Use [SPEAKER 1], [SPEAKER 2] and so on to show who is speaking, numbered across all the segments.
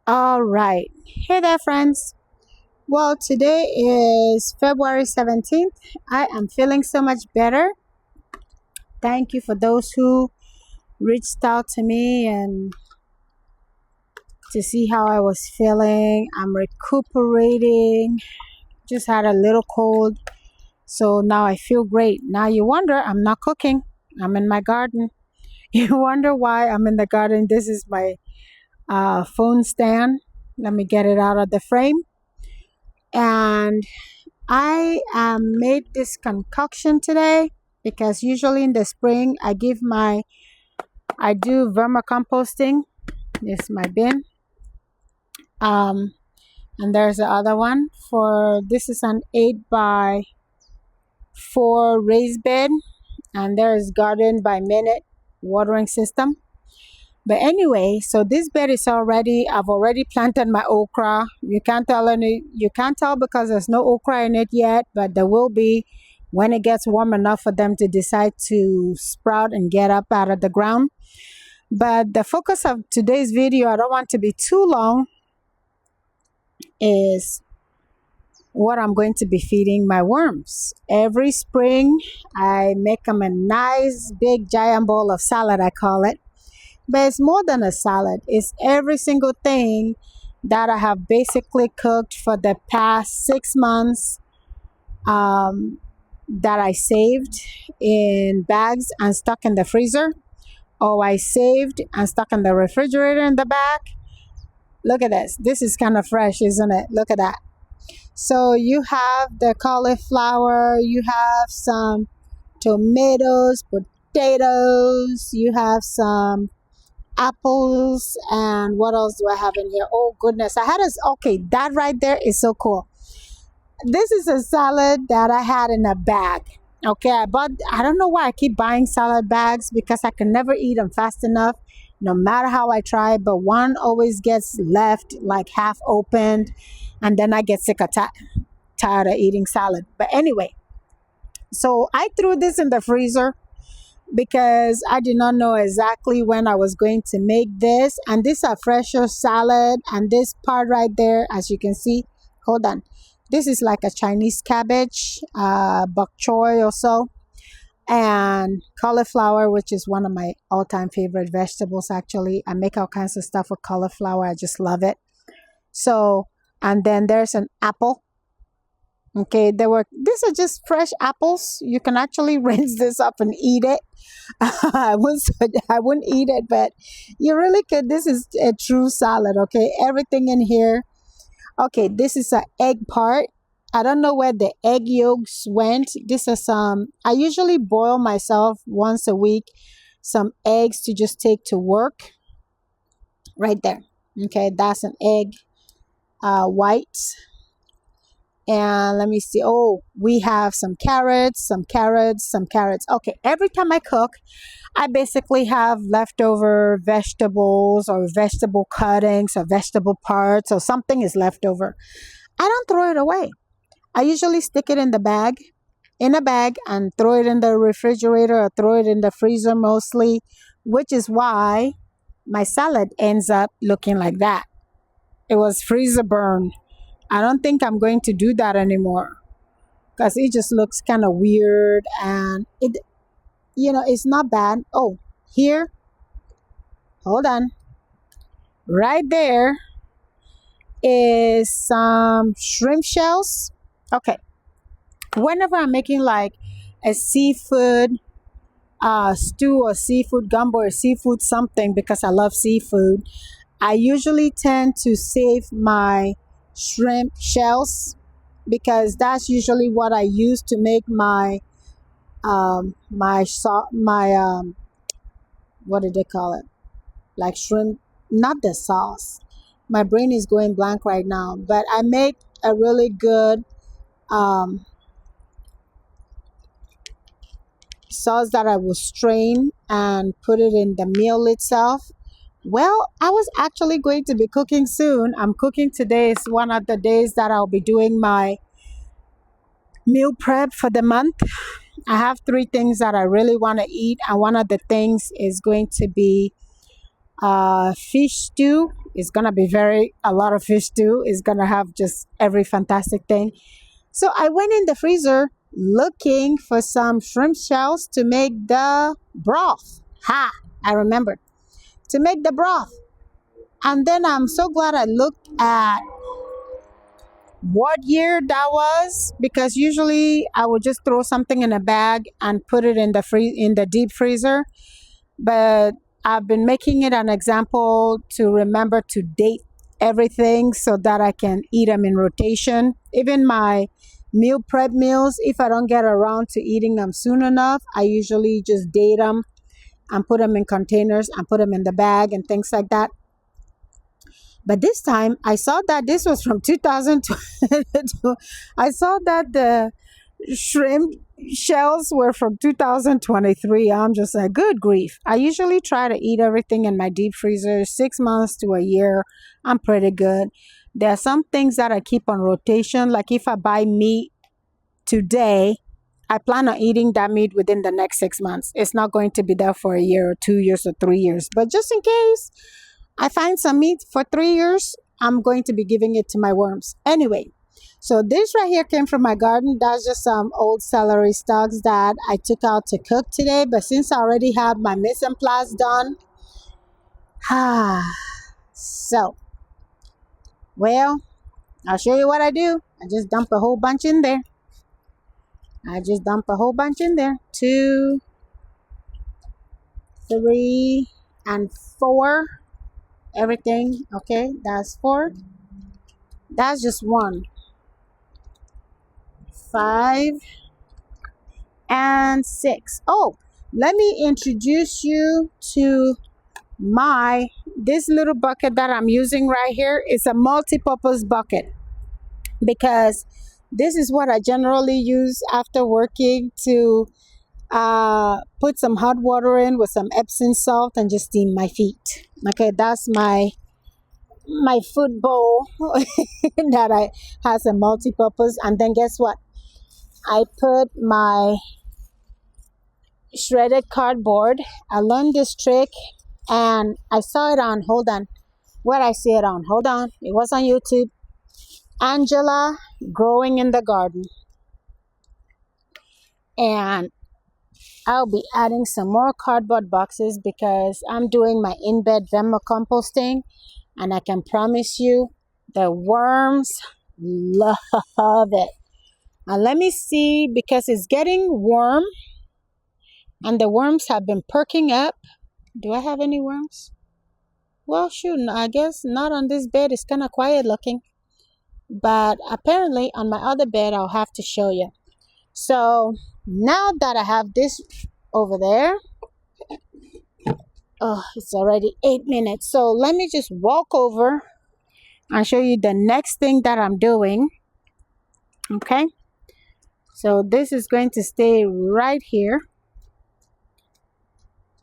[SPEAKER 1] All right. Hey there, friends. Well, today is February 17th. I am feeling so much better. Thank you for those who reached out to me and to see how I was feeling. I'm recuperating. Just had a little cold. So now I feel great. Now you wonder, I'm not cooking. I'm in my garden. You wonder why I'm in the garden. This is my phone stand. Let me get it out of the frame. And I made this concoction today because usually in the spring I do vermicomposting. This is my bin. Um, and there's the other one for this is an 8x4 raised bed, and there's garden by minute watering system. But anyway, so this bed is I've already planted my okra. You can't tell because there's no okra in it yet, but there will be when it gets warm enough for them to decide to sprout and get up out of the ground. But the focus of today's video, I don't want to be too long, is what I'm going to be feeding my worms. Every spring, I make them a nice big giant bowl of salad, I call it. But it's more than a salad. It's every single thing that I have basically cooked for the past 6 months that I saved in bags and stuck in the freezer. Or I saved and stuck in the refrigerator in the back. Look at this. This is kind of fresh, isn't it? Look at that. So you have the cauliflower. You have some tomatoes, potatoes. You have some apples, and what else do I have in here? Oh goodness, okay, that right there is so cool. This is a salad that I had in a bag. Okay, I don't know why I keep buying salad bags because I can never eat them fast enough no matter how I try, but one always gets left like half opened, and then I get tired of eating salad. But anyway, so I threw this in the freezer because I did not know exactly when I was going to make this. And this is a fresher salad. And this part right there, as you can see, hold on. This is like a Chinese cabbage, bok choy or so, and cauliflower, which is one of my all-time favorite vegetables, actually. I make all kinds of stuff with cauliflower. I just love it. So, and then there's an apple. Okay, these are just fresh apples. You can actually rinse this up and eat it. I wouldn't eat it, but you really could. This is a true salad. Okay, everything in here. Okay, this is an egg part. I don't know where the egg yolks went. This is I usually boil myself once a week some eggs to just take to work. Right there. Okay, that's an egg white. And let me see. Oh, we have some carrots. Okay, every time I cook, I basically have leftover vegetables or vegetable cuttings or vegetable parts or something is left over. I don't throw it away. I usually stick it in a bag and throw it in the refrigerator or throw it in the freezer mostly, which is why my salad ends up looking like that. It was freezer burn. I don't think I'm going to do that anymore because it just looks kind of weird and it's not bad. Oh, here, hold on. Right there is some shrimp shells. Okay. Whenever I'm making like a seafood stew or seafood gumbo or seafood something because I love seafood, I usually tend to save my shrimp shells because that's usually what I use to make my what do they call it, like shrimp, not the sauce. My brain is going blank right now, but I make a really good sauce that I will strain and put it in the meal itself. Well, I was actually going to be cooking soon. I'm cooking today. It's one of the days that I'll be doing my meal prep for the month. I have 3 things that I really want to eat, and one of the things is going to be fish stew. It's gonna be a lot of fish too. It's gonna have just every fantastic thing. So I went in the freezer looking for some shrimp shells to make the broth. Ha! I remembered to make the broth. And then I'm so glad I looked at what year that was, because usually I would just throw something in a bag and put it in the deep freezer. But I've been making it an example to remember to date everything so that I can eat them in rotation. Even my meal prep meals, if I don't get around to eating them soon enough, I usually just date them and put them in containers and put them in the bag and things like that. But this time I saw that this was from 2022. I saw that the shrimp shells were from 2023. I'm just like, good grief. I usually try to eat everything in my deep freezer 6 months to a year. I'm pretty good. There are some things that I keep on rotation. Like if I buy meat today, I plan on eating that meat within the next 6 months. It's not going to be there for a year or 2 years or 3 years. But just in case I find some meat for 3 years, I'm going to be giving it to my worms. Anyway, so this right here came from my garden. That's just some old celery stalks that I took out to cook today. But since I already have my mise en place done, so, well, I'll show you what I do. I just dump a whole bunch in there. 2, 3, and 4. Everything. Okay, that's 4. That's just 1. 5 and 6. Oh, let me introduce you to this little bucket that I'm using right here. It's a multi-purpose bucket because this is what I generally use after working to put some hot water in with some Epsom salt and just steam my feet. Okay, that's my food bowl that I has a multi-purpose. And then guess what? I put my shredded cardboard. I learned this trick and I saw it on, hold on, where I see it on, hold on, it was on YouTube. Angela growing in the garden. And I'll be adding some more cardboard boxes because I'm doing my in-bed vermicomposting, and I can promise you the worms love it. Now let me see, because it's getting warm and the worms have been perking up. Do I have any worms? Well, shoot, I guess not on this bed. It's kind of quiet looking. But apparently on my other bed, I'll have to show you. So now that I have this over there, oh, it's already 8 minutes. So let me just walk over and show you the next thing that I'm doing. Okay. So this is going to stay right here.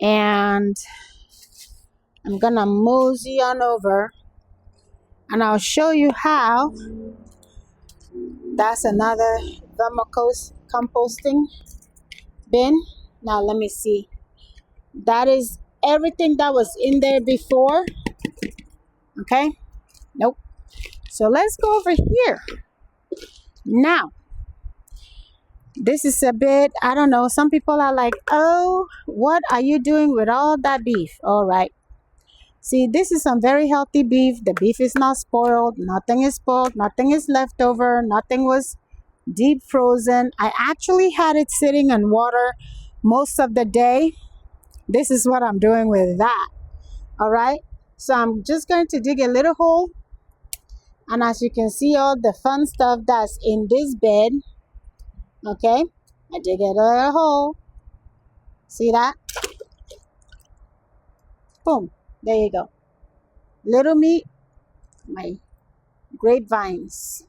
[SPEAKER 1] And I'm going to mosey on over and I'll show you how. That's another vermicomposting bin. Now let me see. That is everything that was in there before. Okay. Nope. So let's go over here. Now, this is a bit, I don't know, some people are like, oh, what are you doing with all that beef? All right. See, this is some very healthy beef. The beef is not spoiled. Nothing is spoiled. Nothing is left over. Nothing was deep frozen. I actually had it sitting in water most of the day. This is what I'm doing with that. All right. So I'm just going to dig a little hole. And as you can see, all the fun stuff that's in this bed. Okay. I dig a little hole. See that? Boom. There you go. Little meat, my grapevines.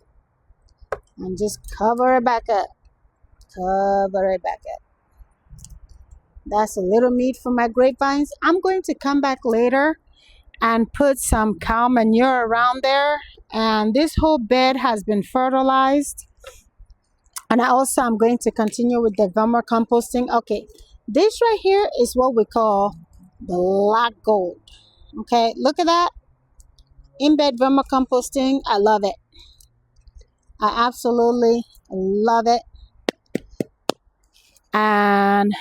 [SPEAKER 1] And just cover it back up. Cover it back up. That's a little meat for my grapevines. I'm going to come back later and put some cow manure around there. And this whole bed has been fertilized. And I'm going to continue with the vermicomposting. Okay, this right here is what we call black gold. Okay, look at that. In-bed vermicomposting, I love it. I absolutely love it. And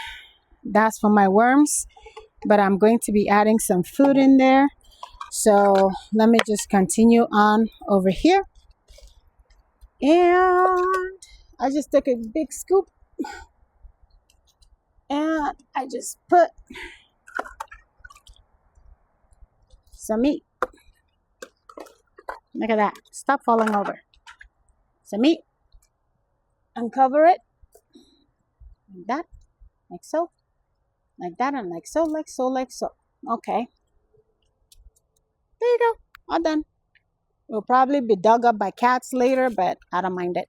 [SPEAKER 1] that's for my worms. But I'm going to be adding some food in there. So let me just continue on over here. And I just took a big scoop. And I just put some meat. Look at that. Stop falling over. Some meat. Uncover it. Like that. Like so. Like that and like so, like so, like so. Okay. There you go. All done. Will probably be dug up by cats later, but I don't mind it.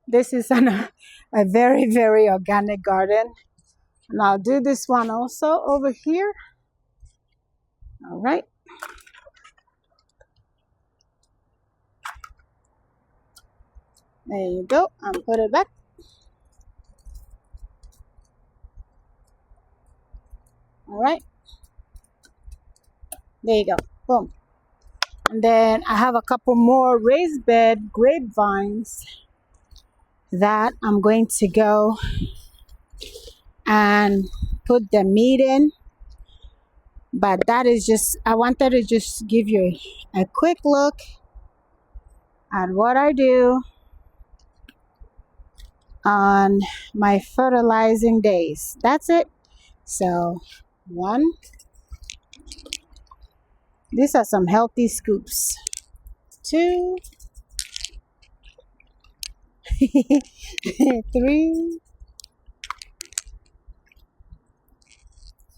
[SPEAKER 1] This is a very, very organic garden. And I'll do this one also over here. All right. There you go. And put it back. All right. There you go. Boom. And then I have a couple more raised bed grapevines that I'm going to go and put the meat in. But that is just, I wanted to just give you a quick look at what I do on my fertilizing days. That's it. So, one. These are some healthy scoops. 2. 3.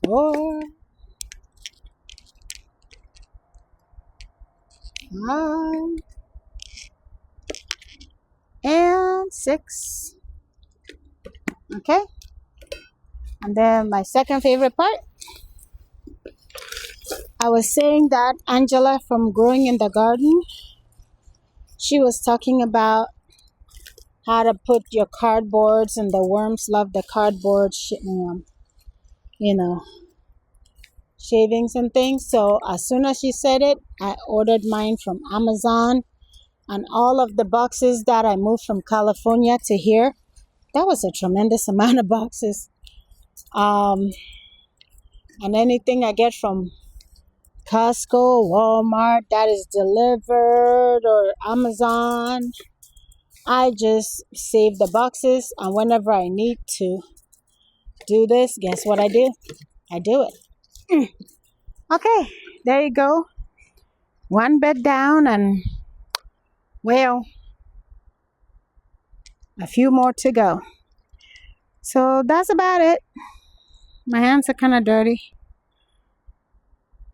[SPEAKER 1] 4. 5. And 6. Okay. And then my second favorite part. I was saying that Angela from Growing in the Garden, she was talking about how to put your cardboards, and the worms love the cardboard, shavings and things. So as soon as she said it, I ordered mine from Amazon, and all of the boxes that I moved from California to here, that was a tremendous amount of boxes. And anything I get from Costco, Walmart, that is delivered, or Amazon, I just save the boxes, and whenever I need to do this, guess what I do? I do it. Okay, there you go. One bed down, and well, a few more to go. So that's about it. My hands are kind of dirty.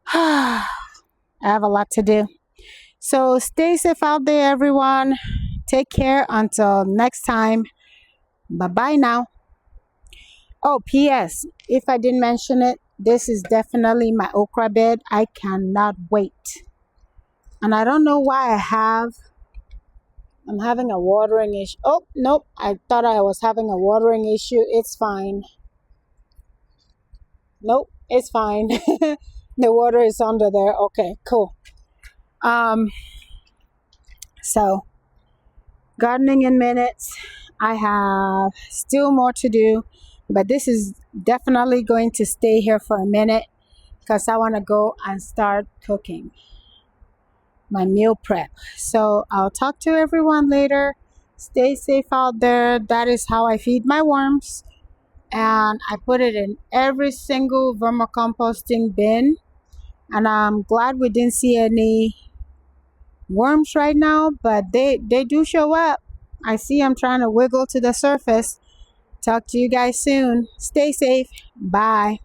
[SPEAKER 1] I have a lot to do. So stay safe out there, everyone. Take care until next time. Bye-bye now. Oh, P.S. If I didn't mention it, this is definitely my okra bed. I cannot wait. And I don't know why I'm having a watering issue. Oh, nope. I thought I was having a watering issue. It's fine. Nope, it's fine. The water is under there. Okay, cool. So gardening in minutes. I have still more to do, but this is definitely going to stay here for a minute because I want to go and start cooking my meal prep. So I'll talk to everyone later. Stay safe out there. That is how I feed my worms, and I put it in every single vermicomposting bin. And I'm glad we didn't see any worms right now, but they do show up. I see them trying to wiggle to the surface. Talk to you guys soon. Stay safe. Bye.